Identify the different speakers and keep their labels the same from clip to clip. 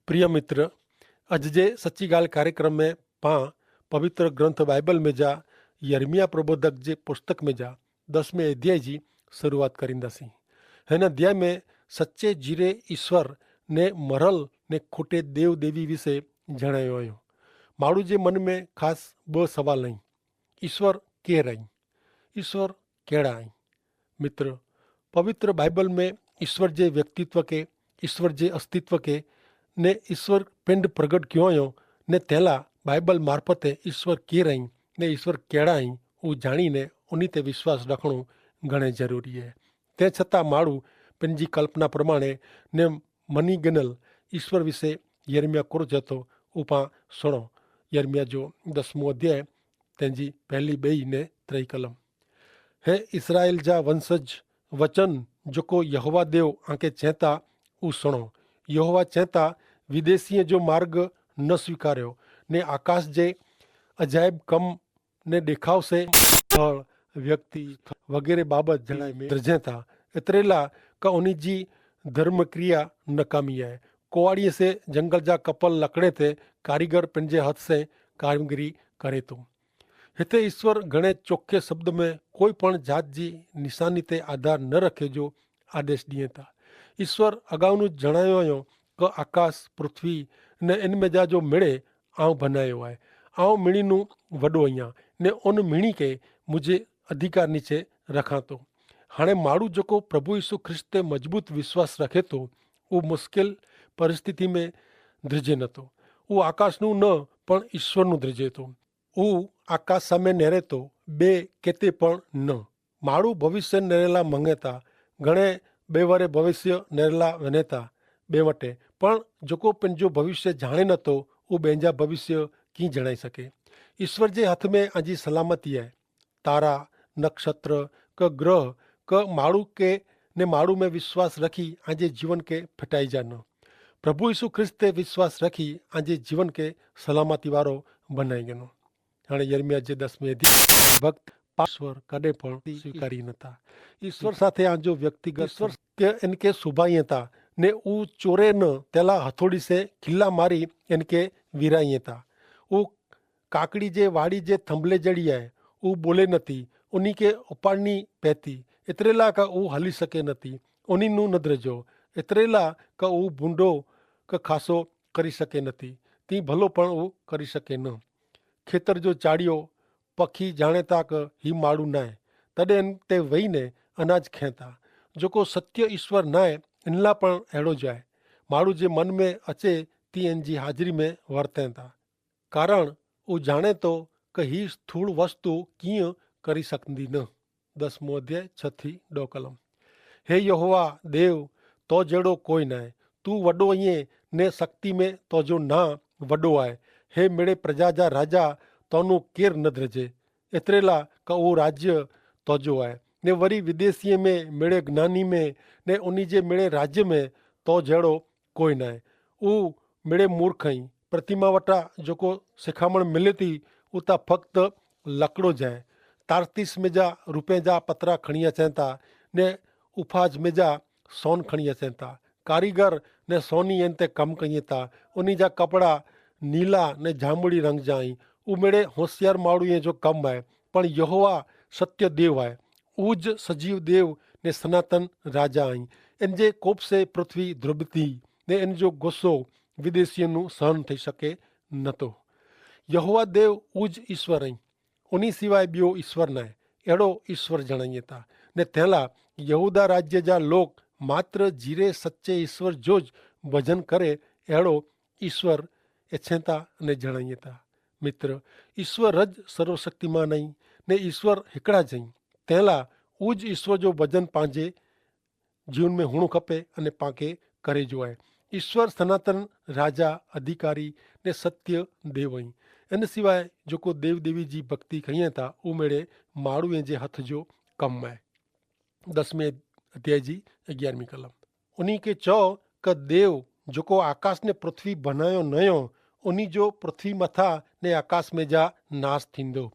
Speaker 1: प्रिय मित्र, अज जे सच्ची गाल कार्यक्रम में पां पवित्र ग्रंथ बाइबल में जा यर्मिया प्रबोधक जे पुस्तक में जा 10वें अध्याय जी शुरुआत करींदासीं। हिन अध्याय में सच्चे जीरे ईश्वर ने मरल ने खोटे देव देवी विषे जणायो आहियो। माण्हू जे मन में खास ब सवाल आहिनि। ईश्वर केर आहिनि? ईश्वर कहिड़ा आहिनि? मित्र, पवित्र बाइबल में ईश्वर जे व्यक्तित्व के, ईश्वर जे अस्तित्व के ने ईश्वर पिंड प्रगट क्यों आयो ने तेला बाइबल मार्फते ईश्वर केर आहिनि ने ईश्वर कहिड़ा आहिनि उहो जाणीने उन ते विश्वास रखणो घणे ज़रूरी है। ते छतां माण्हू पंहिंजी कल्पना प्रमाणे ने मनी गिनल ईश्वर विषे यर्मिया कुर्ज थो उपां सुणो। यर्मिया जो 10मों अध्याय तंहिंजी पहली ॿई ने 3 कलम। हे इसराइल जा वंशज, वचन जेको यहोवा देव आंखे चेता उहो सुणो। यहोवा चेता, विदेशीअ जो मार्ग न स्वीकारियो ने आकाश जे अजायब कम ने ॾेखाव से फल व्यक्ति वग़ैरह बाबत जणाए में द्रजे था। एतिरेला का उन जी धर्म क्रिया नकामी है। कुआड़ीअ से जंगल जा कपल लकड़े ते कारीगर पंहिंजे हथ से कारीगरी करे थो। हिते ईश्वर घणे चोखे शब्द में कोई पण जात जी निशानी ते आधार न रखे जो आदेश ॾिए था। ईश्वर अगाउनु जणायो आहियो क आकाश पृथ्वी ने इन में जा जो मिणे आउं बनायो आहे। आउं मिणीनु वॾो आहियां ने उन मिणी के मुंहिंजे अधिकार नीचे रखां थो। हाणे माण्हू जेको प्रभु यीशु ख्रिस्त ते मजबूत विश्वास रखे थो उहो मुश्किल परिस्थिति में धिजे नथो। उहो आकाशनु न पण ईश्वरनु धिजे थो। उहो आकाश सामे नेरे थो, ॿिए किथे पण न। माण्हू भविष्य नेरेला मंगे था, घणे ॿिए वारे भविष्य नेरेला वञे था ॿिए वटि, पण जेको पंहिंजो भविष्य जाणे नथो उहो ॿियनि जा भविष्य कीअं जणाए सघे। ईश्वर जे हथ में अजी सलामती आहे। तारा, नक्षत्र, क ग्रह क माण्हू के ने माण्हू में विश्वास रखी अजे जीवन के फिटाई जा न। प्रभु यीशु ख्रिस्त ते विश्वास रखी अजे जीवन के सलामती वारो बनाई गनो। हाणे यर्मिया जे 10वें अध्याय वक्त ईश्वर कॾहिं पण स्वीकारी नथा। ईश्वर साथे आजो व्यक्तिगत ईश्वर के इनके सुभाઈએ था ने ऊ चोरे न तेला हथोड़ी से खिल्ला मारी इनके विराઈએ था। ऊ काकड़ी जे वाड़ी जे थंभले जड़ी है, ऊ बोले नथी, उन्हीं के उपाड़नी पैती। एतरेला का ऊ हली सके नथी, उन्हीं नु नदरजो। एतरेला का ऊ बूंडो का खासो करी सके नथी, ती भलो पण ऊ करी सके न। खेतर जो चाड़ियो पखी जाने था क ही माड़ू न है, तॾहिं इन ते वेही ने अनाज खें था। जेको सत्य ईश्वर न है इनला पण अहिड़ो ज आहे। माण्हू जे मन में अचे ती इन जी हाज़िरी में वर्तें था, कारण ऊ जाने तो क ही स्थूल वस्तु कीअं करी सकंदी न। 10मों अध्याय 6 थी 2 कलम। हे यहोवा देव, तो जहिड़ो कोई न आहे। तू वॾो ईअं ने शक्ति में तो जो ना वॾो आहे। हे मिड़े प्रजा जा राजा, तोनू केर न द्रजे। एतिरेला का उहो राज्य तोजो आहे ने वरी विदेशीअ में मिड़े ज्ञानी में ने उन्ही जे मिड़े राज्य में तो जहिड़ो कोई न आहे। उहो मिड़े मूर्ख ई प्रतिमा वटा जेको सिखामण मिले थी उता फक्त लकड़ो जाए। तारतीस में जा रुपए जा पतरा खणी अचनि था ने उफाज में जा सोन खणी अचनि था। कारीगर ने सोनी इन ते कमु कनि था। उन्ही जा कपिड़ा नीला ने जामुड़ी रंग जा आहिनि। उ मिड़े होशियार माण्हूअ जो कमु आहे, पण यहोवा सत्य देव आहे। ऊज सजीव देव ने सनातन राजा आहिनि। इन जे कोप से पृथ्वी ध्रुबती ने इन जो गुस्सो विदेशियुनि नु सहन थी सके नथो। यहोवा देव ऊज ईश्वर आहिनि, उन्ही सिवाय ॿियो ईश्वर न आहे। अहिड़ो ईश्वर जणाइए था ने तंहिंला यहूदा राज्य जा लोग मात्र जीरे सच्चे ईश्वर जो ज भजन करे अहिड़ो ईश्वर इच्छे था ने जणाइए था। मित्र, ईश्वर रज सर्वशक्तिमान आई ने ईश्वर हिकिड़ा ज आहिनि। तंहिंला ऊज ईश्वर जो भजन पंहिंजे जीवन में हुअणु खपे अने पांखे करे जो आहे। ईश्वर सनातन राजा, अधिकारी ने सत्य देव आहिनि। इन सिवाय जेको देव देवी जी भक्ति कयूं था उहो मिड़े माण्हूअ जे हथ जो कमु आहे। 10वें अध्याय जी 11वीं कलम। उन्हीं के चओ क देव जेको आकाश ने पृथ्वी बनायो नयो, उन्हीं जो पृथ्वी मथा ने आकाश में जा नाश थींदो।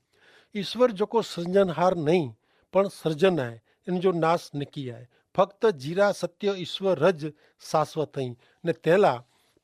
Speaker 1: ईश्वर जेको सृजनहार नहीं पण सृजन आहे, इन जो नाश निकी आहे। फक्त जीरा सत्य ईश्वर रज शाश्वत आई ने तंहिंला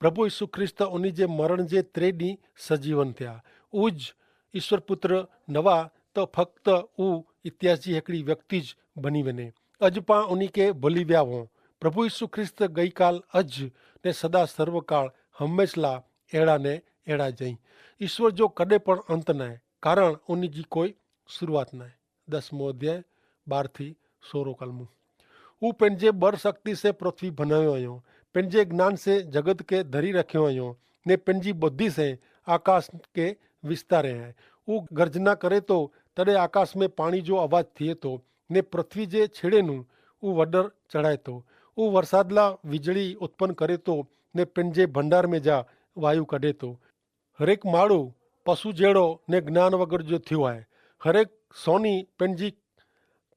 Speaker 1: प्रभु यीशु ख्रिस्त उन जे मरण जे 3 ॾींहं सजीवन थिया। उज ईश्वर पुत्र नवा त फ़क़्ति उ इतिहास जी हिकिड़ी व्यक्ति ज बनी वञे। अॼु पाण उन खे भुली विया हुआ। प्रभु यीशु ख्रिस्त गई काल अॼु ने सदा सर्वकाल हमेशह ला अहिड़ा ने अहिड़ा जई। ईश्वर जो कॾहिं पण अंत न आहे, कारण उन जी कोई शुरुआत न आहे। 10मों अध्याय 12 थी 16 कलमूं। हू पंहिंजे बर शक्ति से पृथ्वी बनायो हुयो, पंहिंजे ज्ञान से जगत के धरी रखियो हुयो ने पंहिंजी बुद्धि से आकाश के विस्तारे है। हू गर्जना करे तो तॾहिं आकाश में पाणी जो आवाज थिए तो ने पृथ्वी जे छेड़ेनु हू वडर चढ़ाए तो। हू वरसाद ला वीजળી उत्पन्न करे तो ने पंहिंजे भंडार में जा वायु कढे तो। हरेक माण्हू पशु जहिड़ो ने ज्ञान वग़ैरह जो थियो आहे। हरेक सोनी पंहिंजी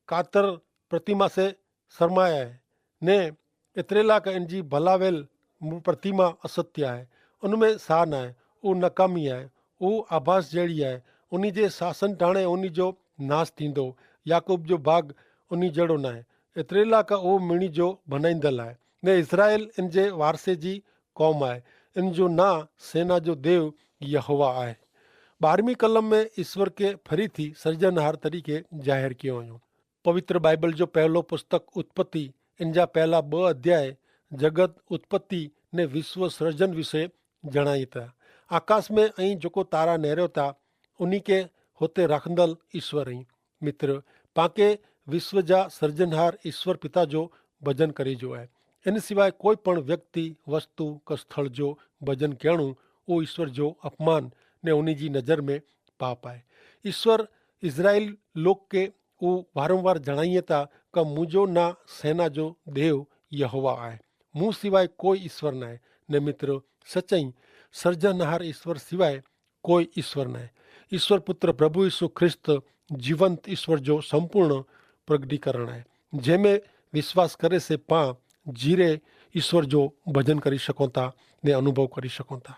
Speaker 1: कातर प्रतिमा से शर्माया है ने एतिरे लाइ इन जी भलावेल प्रतिमा असत्य आहे, उनमें सा न आहे, उहा नकामी आहे, उहा आभास जहिड़ी आहे। उन जे शासन टाणे उन जो नाश थींदो। याकूब जो बाग उन जहिड़ो न आहे, एतिरे लाइ उहो मिणी जो बनाईंदल आहे ने इज़राइल इन जे वारसे जी क़ौम आहे। इन जो ना सेना जो देव यहोवा आहे। 12वीं कलम में ईश्वर के फरीथी सर्जनहार तरीके जाहिर कियो हुयो। पवित्र बाइबल जो पहलो पुस्तक उत्पत्ति इन जा पहला 2 अध्याय जगत उत्पत्ति ने विश्व सृजन विषय जणाई था। आकाश में ऐं जेको तारा नेरियो था उन्हीं के होते रखंदल ईश्वर ही। मित्र, पाके विश्व जा सर्जनहार ईश्वर पिता जो भजन करी जो है। इन सिवाय कोई पण व्यक्ति वस्तु का स्थल जो भजन करणु वो ईश्वर जो अपमान ने उन्हीं जी नज़र में पाप है। ईश्वर इज़राइल लोक के वो वारंवार जणाइए था कि मुझो ना सेना जो देव यहोवा आहे, मूं सिवाय कोई ईश्वर न है। ने मित्र, सच्चाई सर्जनहार ईश्वर सिवाय कोई ईश्वर न है। ईश्वर पुत्र प्रभु यीशु ख्रिस्त जीवंत ईश्वर जो संपूर्ण प्रगटीकरण है, जंहिंमें विश्वास करे से पां जीरे ईश्वर जो भजन करी सघूं था ने अनुभव करी सघूं था।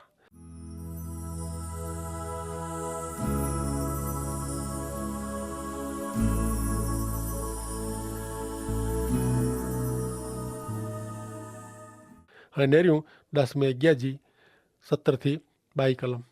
Speaker 1: हाणे नेरियूं 10 11 जी 17 थी 22 कलम।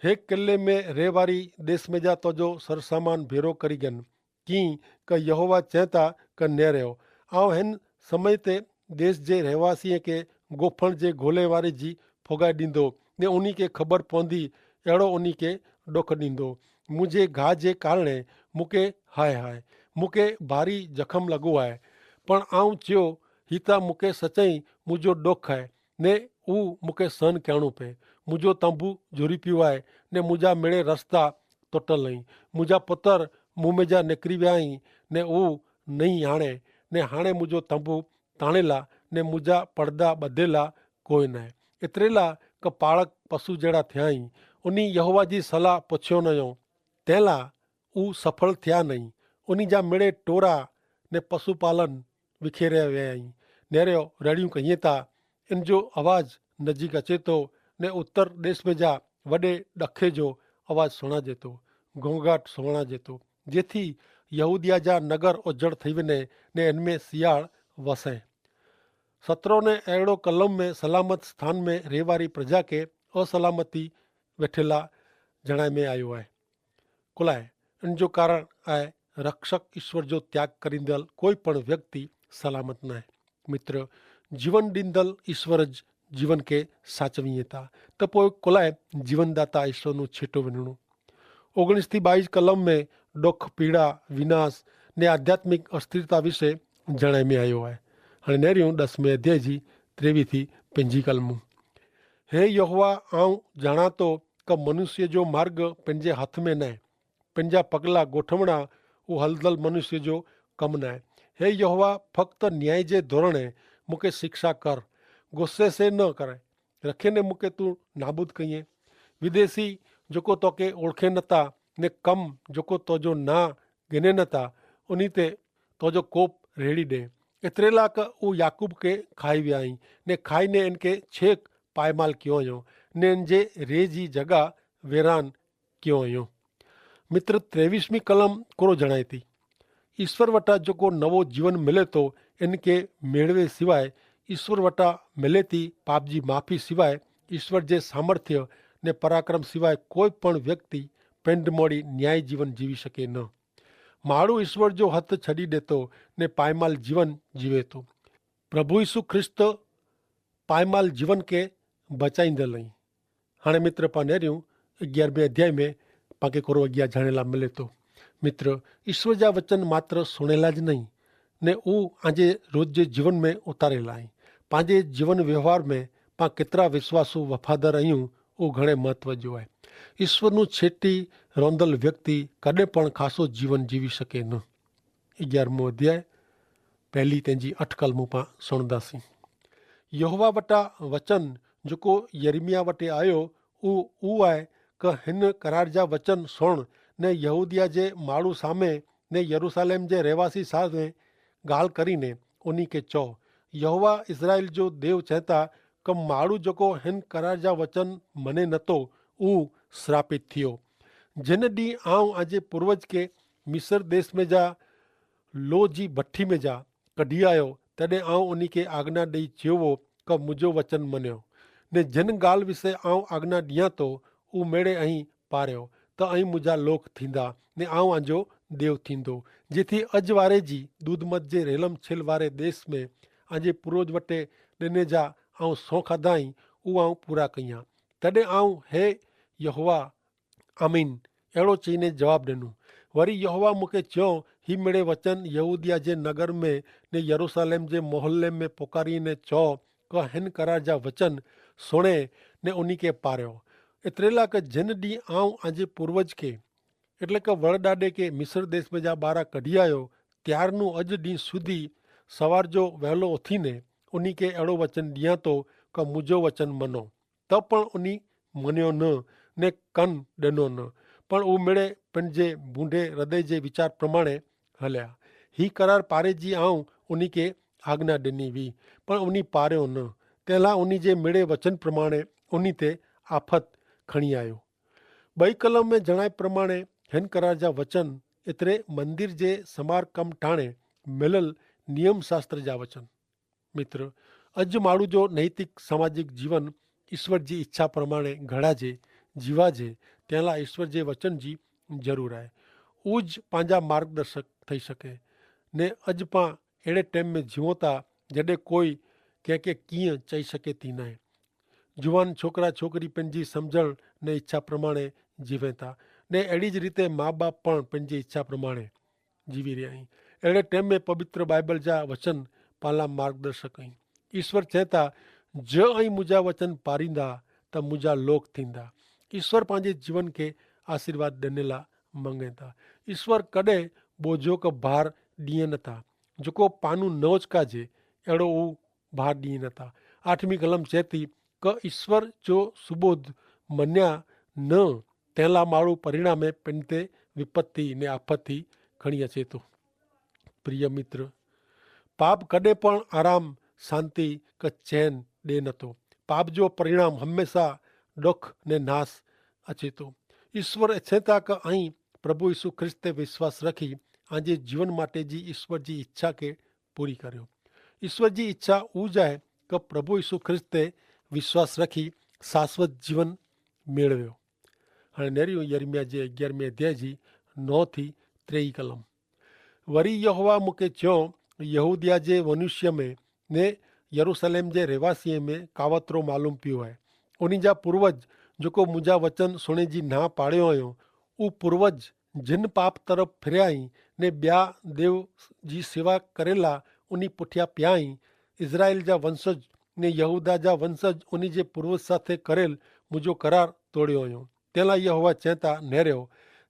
Speaker 1: हे किले में रे वारी देश में जा तो जो सरसामान भेरो करी गन की क यहोवा चेता क ने रहो। आउं हिन समय ते देश जे रहवासी के गोफण जे गोले वारे जी फोगाए ॾींदो ने उन्हीं के ख़बर पवंदी अहिड़ो उन्हीं के डुख ॾींदो। मुंहिंजे घाह जे कारणे मूंखे हाय हाय, मूंखे भारी जख़म लॻो आहे। पण आउं चयो ही त मूंखे सच्चाई मुंहिंजो डुख आहे ने हू मूंखे सहन करणो पए। मुंहिंजो तंबू झुरी पियो आहे ने मुंहिंजा मिड़े रस्ता टुटल आहिनि। मुंहिंजा पुत्र मुंहुं में जा निकिरी विया आहिनि ने हू नहीं हाणे मुंहिंजो तंबू ताणेला ने मुंहिंजा पर्दा ॿधेला कोई न आहे। एतिरे लाइ क पाड़क पशु जहिड़ा थिया आहिनि। उन यहोवा जी सलाह पुछियो न हुयो, तंहिं लाइ हू सफल थिया नहीं। उन जा मिड़े टोरा ने पशु पालन विखेरिया विया आहिनि। नेरियो रड़ियूं कईं था, इन जो आवाज़ नज़दीक अचे थो ने उत्तर देश में जा वॾे ॾखे जो आवाज़ सुणाजे थो, घोंघाट सुणाजे थो, जेथी यहूदिया जा नगर उजड़ थी वञे ने इनमें सियाड़ वसे। 17 ने अहिड़ो कलम में सलामत स्थान में रेवारी प्रजा के असलामती वेठेला जणाए में आयो आहे। कुलाए इन जो कारण आहे रक्षक ईश्वर जो त्याग करींदल कोई पण व्यक्ति सलामत न आहे। मित्र, जीवन ॾींदल ईश्वर जीवन के साचवीए था त पोइ कुलाए जीवनदाता ईश्वर नु छेटो वञणो। 19 થી 22 कलम में दुख, पीड़ा, विनाश ने आध्यात्मिक अस्थिरता विषय जणाए में आयो आहे। हाणे नेरियूं 10 अध्याय जी 23 थी 25 कलमूं। हे यहोवा, आऊं जाना तो क मनुष्य जो मार्ग पंहिंजे हथ में न आहे, पंहिंजा पगला गोठवणा वो हलदल मनुष्य जो कम न आहे। हे यहोवा, फक्त न्याय जे धोरणे मूंखे शिक्षा कर, गुस्से से न करे रखे ने मूंखे तू नाबूद कईं। विदेशी जेको तोखे ओळखे नथा ने कम जेको तोजो ना गिने नथा उन्हीं ते तोजो कोप रेड़ी ॾे। एतिरे लाइ क हू याकूब के खाई विया आहिनि ने खाई ने इनके छेक पायमाल कयो हुयो ने इन जे रे जी जगह वेरान कयो हुयो। मित्र, 23वीं कलम कोरो जणाए थी, ईश्वर वटा जेको नवो जीवन मिले थो इनके मेड़वे सिवाय ईश्वर वटा मिले थी पाप जी माफ़ी सिवाय ईश्वर जे सामर्थ्य ने पराक्रम सिवाय कोई पण व्यक्ति पेंड मोड़ी न्याय जीवन जीवी शके न। माड़ू ईश्वर जो हथ छड़ी देतो ने पायमाल जीवन जीवे तो। प्रभु यीशु ख्रिस्त पायमाल जीवन के बचाईंदल आई। हाणे मित्र पानेरियूं 11वें अध्याय में पाके कोरो अॻियां जाणेला मिले तो। मित्र ईश्वर जा वचन मात्र सुणेला ज नहीं ने ऊ आजे रोज जे जीवन में उतारेला आई। पंहिंजे जीवन व्यवहार में पा केतिरा विश्वासू वफ़ादार आहियूं उहो घणे महत्व जो आहे। ईश्वरનું છેટી રોંદલ વ્યક્તિ કડે પણ ખાસો જીવન જીવી શકે ન। 11મો અધ્યાય પહેલી તેજી 8 કલમું પા સુણदासीं। यहोवा वटा वचन जेको यिर्मयाह वटे आयो ऊ आहे कि हिन करार जा वचन सुण ने यहूदिया जे माण्हू सामे ने यरूशलेम जे रहवासी सामे ॻाल्हि करीने उन्ही खे चओ, यहोवा इज़राइल जो देव चएता कि माण्हू जेको हिन करार जा वचन मने नथो ऊ श्रापित थियो। जिन ॾींहुं आउं अॼु पूर्वज के मिस्र देश में जा लो जी भट्ठी में जा कढी आयो तॾहिं आउं उन्ही खे आज्ञा ॾेई चयो हो कि मुंहिंजो वचन मञियो ने जिन ॻाल्हि विषय आउं आज्ञा ॾियां थो ऊ मेड़े अहीं पारियो त अहीं मुंहिंजा लोक थींदा ने आउं अंजो देव थींदो, जेथी अॼु वारे जी दूधमत जे रेलम छिल वारे देश में अॼु पूर्वज वटे ॾिने जा आउं सौ खाधा आहीं उहो आउं पूरा कयां। तॾहिं आउं हे यहोवा आमीन अहिड़ो चईने जवाबु ॾिनो। वरी यहोवा मूंखे चयो, ही मेरे वचन यहूदिया जे नगर में ने यरूशलेम जे मोहल्ले में पुकारीने चओ कि हिन करार जा वचन सुणे ने उन्ही खे पारियो। एतिरेला कि जिन ॾींहुं आउं अॼु पूर्वज खे એટલે કે વડદાડે કે મિસ્ર દેશ में जा ॿार कढी आयो ત્યારનું अॼु ॾींहुं સુધી સવાર જો વહેલો ઉથીને ઉની કે અहिड़ो वचन ॾियां थो कि मुंहिंजो वचन मनो त पण उनी मञियो न ने कन ॾिनो न पण उहो मिड़े पंहिंजे बूंढे हृदय जे वीचार प्रमाणे हलिया। ही करार पारे जी आऊं उनी खे आज्ञा ॾिनी हुई पण उनी पारियो न, तंहिंला उनी जे मिड़े वचन प्रमाणे उनी ते आफ़त खणी आयो। ॿई कलम में जणाए प्रमाणे हिन करार जा वचन एतिरे मंदिर जे समार कम ठाणे मिलल नियम शास्त्र जा वचन। मित्र अॼु माण्हू जो नैतिक सामाजिक जीवन ईश्वर जी इच्छा प्रमाणे घड़ाजे जीवाजे तंहिं लाइ ईश्वर जे वचन जी ज़रूरु आहे। उज पंहिंजा मार्गदर्शक थी सके ने अॼु पां अहिड़े टाइम में जीवूं था जॾहिं कोई कंहिंखे कीअं चई सघे थी न। जुवान छोकिरा छोकिरी पंहिंजी सम्झण ने इच्छा प्रमाणे जीवे था ने अहिड़ी ज रीते माउ बाप पण पंहिंजी इच्छा प्रमाणे जीवी रहिया आहिनि। अहिड़े टाइम में पवित्र बाइबल जा वचन पाला मार्गदर्शक आहिनि। ईश्वर चए था ज ऐं मुंहिंजा वचन पारींदा त मुंहिंजा लोक थींदा। ईश्वर पंहिंजे जीवन खे आशीर्वाद ॾियण लाइ मंगे था। ईश्वर कॾहिं बोझो क भार ॾिए नथा जेको पानू न उचकाजे अहिड़ो हू भार ॾिए नथा। 8वीं कलम चए थी कि ईश्वर जो सुबोध मञिया न तंहिं लाइ माण्हू परिणामे पिन ते विपत्ति ने आफती खणी अचे थो। प्रिय मित्र पाप कॾहिं पण आराम शांति क चैन ॾे नथो। पाप जो परिणाम हमेशा दुख ने नाश अचे थो। ईश्वर इच्छे था कि ऐं प्रभु यीशु ख्रिस्त ते विश्वास रखी आजे जीवन माटे जी ईश्वर जी इच्छा के पूरी करियो। ईश्वर जी इच्छा उज आहे कि प्रभु यीशु ख्रिस्त ते विश्वास रखी शाश्वत जीवन मेळवियो। हाणे नेरियो यिर्मयाह जे 11वें अध्याय जी 9 थी 3 कलम। वरी यहोवा मूंखे चयो, यहूदिया जे मनुष्य में ने यरूशलेम जे रहवासीअ में कावतरो मालूम पियो आहे। उन्ही जा पूर्वज जेको मुंहिंजा वचन सुणे जी ना पाड़ियो हुयो उहो पूर्वज जिन पाप तरफ़ फिरिया आहीं ने ॿिया देव जी सेवा करेला उन्ही पुठियां पिया आहीं। इज़राइल जा वंशज ने यहूदा जा वंशज उन्ही जे पूर्वज साथे करेल मुंहिंजो करार तोड़ियो हुयो। तंहिं लाइ यहोवा चए था नेरियो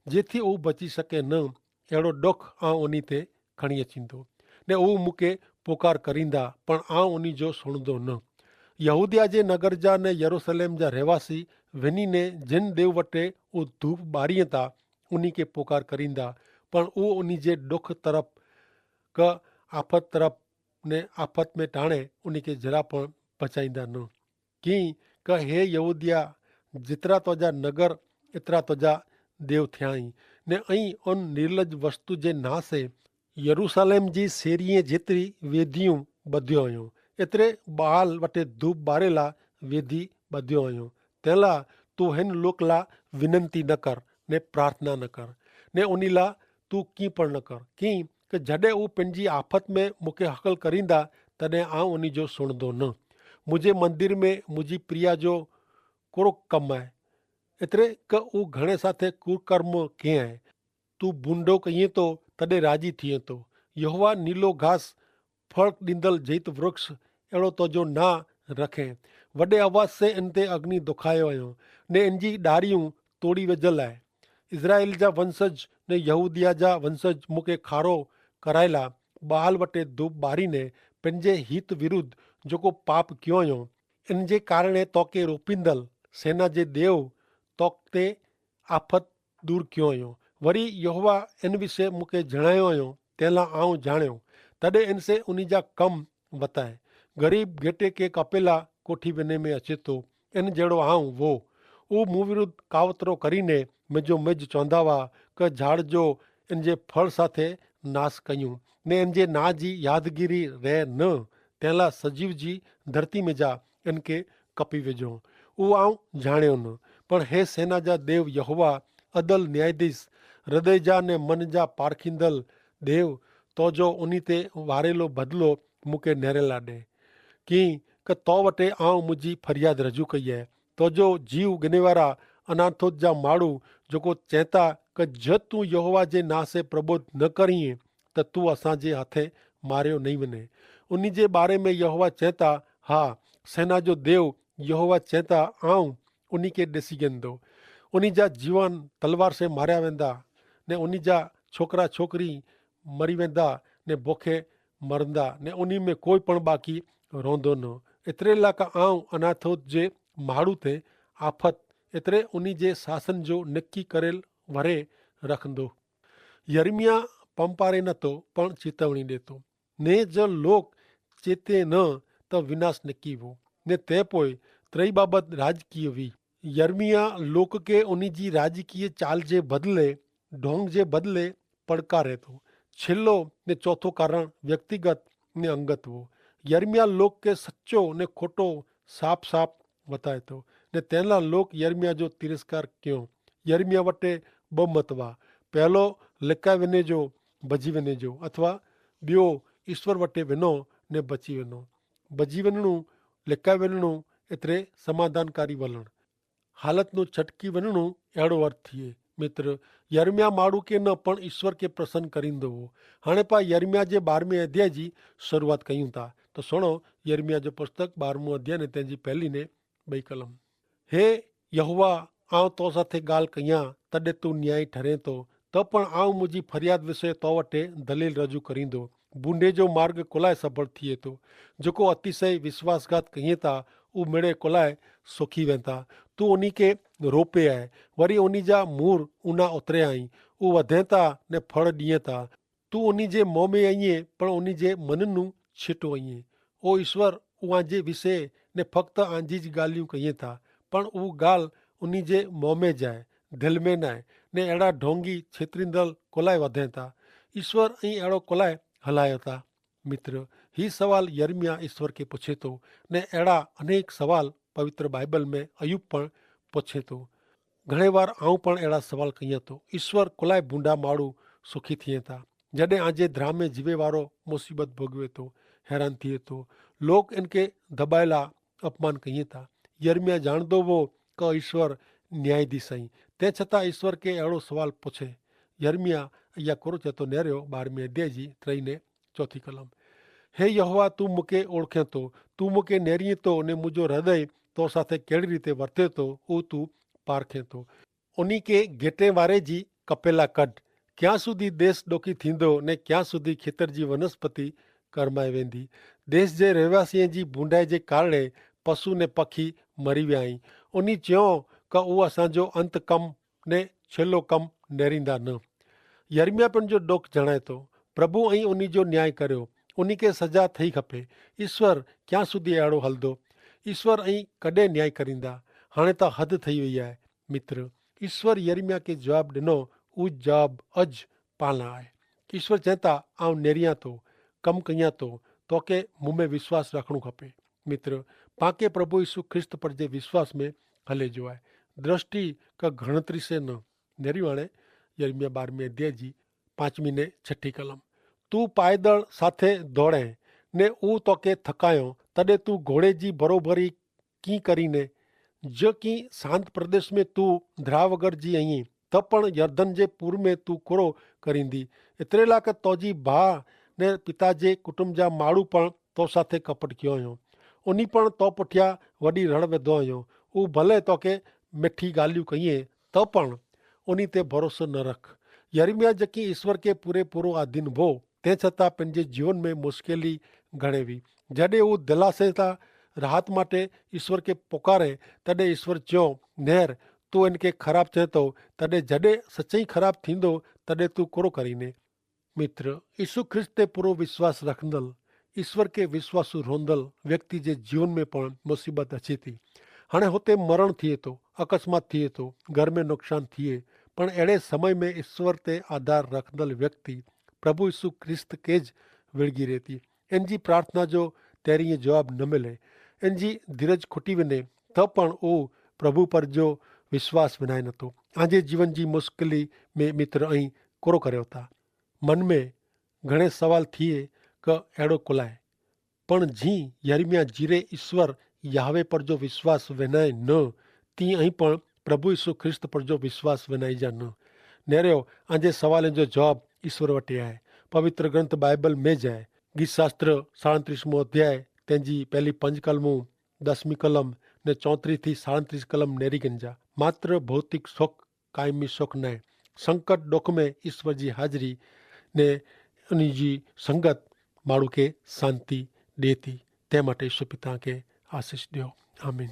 Speaker 1: जेथी उहो बची सघे न अहिड़ो ॾुख आउं उन्ही ते खणी अचींदो ने उहो मूंखे पुकार करींदा पण आउं उन्ही जो सुणंदो न। यहूदिया जे नगर जा ने यरूशलेम जा रहवासी विनी ने जिन देव वटे उहो धूप ॿारीअ था उन्ही खे पुकार करींदा पण उहो उन्ही जे ॾुख तरफ़ क आफ़त तरफ़ ने आफ़त में टाणे उन्ही खे जरा पण बचाईंदा न। कीअं क हे यहूदिया जेतिरा तुंहिंजा नगर एतिरा तुंहिंजा देव थिया आहीं ने ऐं उन निर्लज वस्तु जे नासे यरूशलेम जी सेरीअ जेतिरी वेदियूं ॿधियो हुयूं एतिरे ॿाल वटि धूप बारेला वेधी ॿधियो आहियो। तंहिं तूं हिन लोक ला विनंती न कर ने प्रार्थना न कर ने उन ला तूं कीअं पण न कर कीअं कि जॾहिं उहो पंहिंजी आफ़त में मूंखे हक़ल करींदा तॾहिं आउं उन जो सुणंदो न। मुंहिंजे मंदिर में मुंहिंजी प्रिया जो कहिड़ो कमु आहे, एतिरे क उहो घणे साथे कुकर्म कीअं आहे। तूं बूंडो कईं थो तॾहिं राजी थिए थो। यहोवा नीलो घास फल ॾींदड़ जैत वृक्ष अहिड़ो तुंहिंजो ना रखे। वॾे आवाज़ से इन ते अग्नि दुखायो आहियो ने इन जी ॾारियूं तोड़ी विझल आहे। इज़राइल जा वंशज ने यहूदिया जा वंशज मूंखे खारो कराइला ॿाल वटि धूप ॿारीने पंहिंजे हित विरुद्ध जेको पाप कयो हुयो इन जे कारण तोखे रोपींदड़ सेना जे देव तोख ते आफ़त दूर कयो हुयो। वरी यहोवा इन विषय मूंखे जणायो हुयो, तंहिं लाइ आउं ॼाणियो। तॾहिं इन से उन जा कम वताए ग़रीब गेटे के कपेला कोठी विने में अचे थो इन जहिड़ो आऊं वो उहो मूं विरुद्ध कावतरो करीने मुंहिंजो मिज चवंदा हुआ क झाड़ जो इन जे फल साथे नास कयूं ने इन जे ना जी यादगिरी रहे न। तंहिं लाइ सजीव जी धरती में जा इनके कपी विझो। उहो आऊं ॼाणियो न। पर हे सेना जा देव यहोवा अदल न्यायाधीश हृदय जा ने मन जा पारखींदड़ देव तो उन ते वारेलो बदिलो मूंखे नेरेला ॾे कीअं क तो वटि आउं मुंहिंजी फरियाद रजू कई आहे। तो जो जीव गिने वारा अनाथोत जा माण्हू जेको चवंदा क ज तूं यहोवा जे नास से प्रबोध न करीं त तूं असांजे हथे मारियो नहीं वञे। उन जे बारे में यहोवा चवंदा, हा सेना जो देव यहोवा चवंदा आऊं उन खे ॾिसी वेंदो। उन जा जीवन तलवार से मारिया वेंदा ने उन जा छोकिरा छोकिरी मरी वेंदा ने बुखे मरंदा ने उन में कोई पण बाक़ी रहंदो न। एतिरे लाइ आऊं अनाथोत जे माण्हू ते आफ़त एतिरे उन जे शासन जो निकी करेल वरे रखंदो। यर्मिया पंपारे नथो पण चेतावनी ॾे थो ने जो लोक चेते न त विनाश निकी वो ने तंहिं पोइ त्रई बाबति राजकीय हुई। यर्मिया लोक खे उन जी राजकीय चाल जे बदिले ढोंग जे बदिले पड़कारे थो। छिल्लो ने चौथो कारण व्यक्तिगत ने अंगत हो। यर्मिया लोक खे सचो ने खोटो साफ़ साफ़ बताए थो ने तंहिं लाइ लोक यर्मिया जो तिरस्कार कयो। यर्मिया वटि ॿ मत हुआ, पहिलो लिकाए वञे जो भॼी वञे जो अथवा ॿियो ईश्वर वटि वञो ने बची वञो। भॼी वञणो लिकाए वञणो एतिरे समाधानकारी वलण हालत नो छटकी वञणो अहिड़ो अर्थ थिए। मित्र यर्मिया माण्हू खे न पण ईश्वर खे प्रसन्न करींदो हो। हाणे पा यर्मिया जे 12वें अध्याय जी शुरूआत कयूं था तो सुणो यर्मिया जो पुस्तक 12वां अध्याय ने तंहिंजी पहली ने 2 कलम। हे यहोवा आउं तो साथे ॻाल्हि कयां तॾहिं तूं न्याय ठरे थो त पण आउं मुंहिंजी फरियाद विषय तो वटि दलील रजू करींदो। बूंडे जो मार्ग कुलाए सफल थिए थो जेको अतिशय विश्वासघात कईं था उहो मिड़े कुलाए सुखी वेंदा। तूं उन खे रोपे आहे वरी उन जा मूर उना उतरिया आई उहो वधे था ने फल ॾिए था। तूं उन जे मुंहं में आईं पण उन जे मन नूं छिटो आईं। ओ ईश्वर उहा जे विषय ने फक्त आंजी जी ॻाल्हियूं कईं था पण उहा ॻाल्हि उन जे मुंहं में जाए दिलि में न आहे ने अहिड़ा ढोंगी छेतरींदड़ कुलाए वधे था। ईश्वर ऐं अहिड़ो कुलाए हलायो था। मित्र ही सवाल यर्मिया ईश्वर खे पुछे थो ने अहिड़ा अनेक सवाल पवित्र बाइबल में अयूब पण पुछे थो। घणे बार आऊं पण अहिड़ा सवाल कयां थो। ईश्वर कुलाए बूंडा माण्हू सुखी थिए था जॾहिं आजे द्राम में जीवे वारो मुसीबत भोगवे थो हैरान थिए थो। लोग इनके दबायला अपमान कईं था। यर्मिया ॼाणंदो हो क ईश्वर न्यायाधीश आहीं तंहिं छतां ईश्वर खे अहिड़ो सवाल पुछे। यर्मिया इहा कोरो चेतो नेरियो 12वें अध्याय जी 3 ने 4 कलम। हे यहोवा तूं मूंखे ओळखे थो, तूं मूंखे नेरीं थो ने मुंहिंजो हृदय तो साथे कहिड़ी रीते वर्ते थो उहो तूं पारखे थो। उन खे गेटे वारे जी कपेला कढ। ક્યાં સુધી દેશ ડોકી થींदो ने ક્યાં સુધી ખેતર जी वनस्पति करमाए वेंदी। देश जे रहवासीअ जी बूंडाई जे कारण पशु ने पखी मरी विया आहिनि। उन चयो क उहो असांजो अंत कम ने छिलो कम नेरींदा न। यर्मिया पंहिंजो डोक जणाए थो प्रभु ऐं उन जो न्याय करियो। उन खे सजा थी खपे। ईश्वर ક્યાં સુધી अहिड़ो हलंदो। ईश्वर ऐं कॾहिं न्याय करींदा। हाणे त हद थी वई आहे। मित्र ईश्वर यर्मिया खे जवाबु ॾिनो उहो जवाबु अॼु पाण आहे। ईश्वर चवंदा आउं नेरियां थो कमु कयां थो तो के मुँह में विश्वास रखणु खपे। मित्र, पाके प्रभु यीशु ख्रिस्त पर जे विश्वास में हले जो है दृष्टि का गणतरी से न नेरी वाणे यर्मिया 12 अध्याय जी 5 ने 6 कलम। तू पायदल साथे दौड़े ने ऊ तो के थकायो तडे तू घोड़े जी बरोबरी की करीने जो कि शांत प्रदेश में तू द्रावगर जी आई त पण यर्दन जे पूर में तू कोरो करींदी एतरेला के तोजी भा ने पिता जे कुटुंब जा माड़ू पण तो साथे कपट कियो हुयो उनी पण तो पुठिया वडी रण वेधो हुयो ऊ भले तो के मिठी गालियूं कईए त पण उनी ते भरोसो न रख। यर्मिया जकी ईश्वर के पूरे पूरो आधीन हो ते छतां पंहिंजे जीवन में मुश्किली घणे हुई। जॾहिं हू दिलासे था राहत माटे ईश्वर के पुकारे तॾहिं ईश्वर चयो नेर तू इनके ख़राब चए थो तॾहिं जॾहिं सच्चई ख़राब थींदो तॾहिं तू कोरो करीने। मित्र, यीशु ख्रिस्त ते पूरो विश्वास रखंदल ईश्वर के विश्वासु रोंदल व्यक्ति जे जीवन में पण मुसीबत अचे थी। हाणे हुते मरण थिए थो, अकस्मात थिए थो, घर में नुक़सान थिए, पण अहिड़े समय में ईश्वर ते आधार रखंदल व्यक्ति प्रभु यीशु ख्रिस्त के ज विड़गी रहे थी। इन जी प्रार्थना जो तेरी जवाब न मिले, इन जी धीरज खुटी वञे त पण ऊ प्रभु पर जो विश्वास विनाए नथो। आजे जीवन जी मुश्किली में मित्र ऐं कोरो करियो था। मन में घणे सवाल थिए क अहिड़ो कुलाए पण जी यर्मिया जीरे ईश्वर याहवे पर जो विश्वास विनाए न तीअं ई पण प्रभु यीशु ख्रिस्त पर जो विश्वास विनाइजा न। नेरियो आजे सवालनि जो जवाब ईश्वर वटि आहे। पवित्र ग्रंथ बाइबल में जाए गीत शास्त्र 37 अध्याय तंहिंजी पहली 5 कलमूं 10वीं कलम ने 34 थी 37 कलम नेरी गंजा। मात्र भौतिक सुख कायमी सुख न संकट दुख में ईश्वर जी हाज़री ने उन जी संगत माण्हू खे शांति ॾिए थी। तंहिं माटे ईश्वर पिता खे आशीष ॾियो। आमीन।